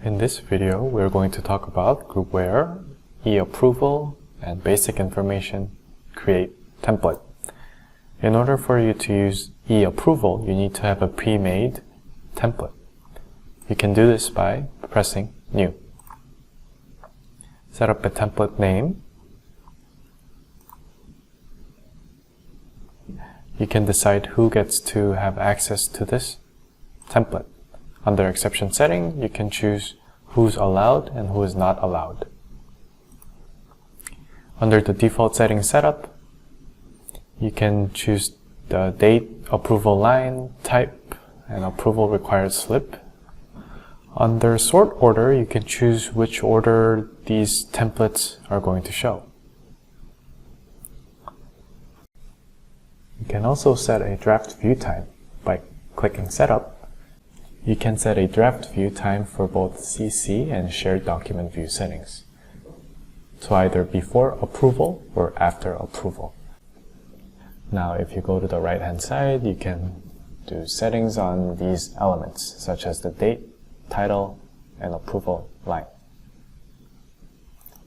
In this video, we're going to talk about group where, e-approval, and basic information create template. In order for you to use e-approval, you need to have a pre-made template. You can do this by pressing New. Set up a template name. You can decide who gets to have access to this template. Under exception setting, you can choose who's allowed and who is not allowed. Under the default setting setup, you can choose the date, approval line, type, and approval required slip. Under sort order, you can choose which order these templates are going to show. You can also set a draft view time by clicking Setup. You can set a draft view time for both CC and shared document view settings, so either before approval or after approval. Now, if you go to the right hand side, you can do settings on these elements, such as the date, title, and approval line.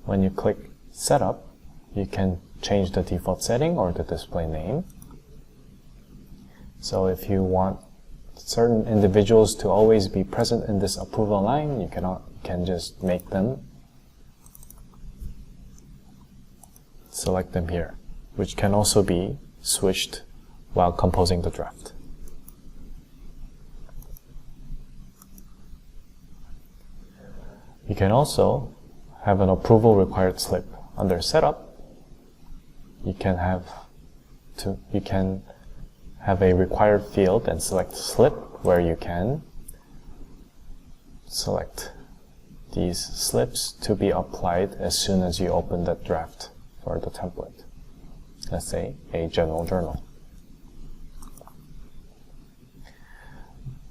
When you click Setup, you can change the default setting or the display name. So if you want certain individuals to always be present in this approval line, you can just make them, select them here, which can also be switched while composing the draft. You can also have an approval required slip. Under Setup, you can have a required field and select Slip, where you can select these slips to be applied as soon as you open the draft for the template. Let's say a general journal.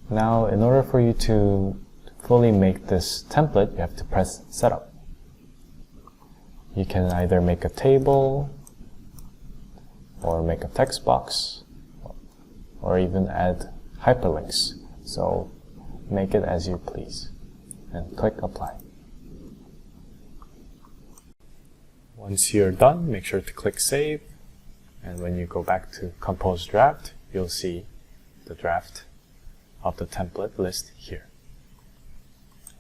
Now, in order for you to fully make this template, you have to press Setup. You can either make a table, or make a text box, or even add hyperlinks. So make it as you please and click Apply. Once you're done, make sure to click Save, and when you go back to Compose Draft, you'll see the draft of the template list here.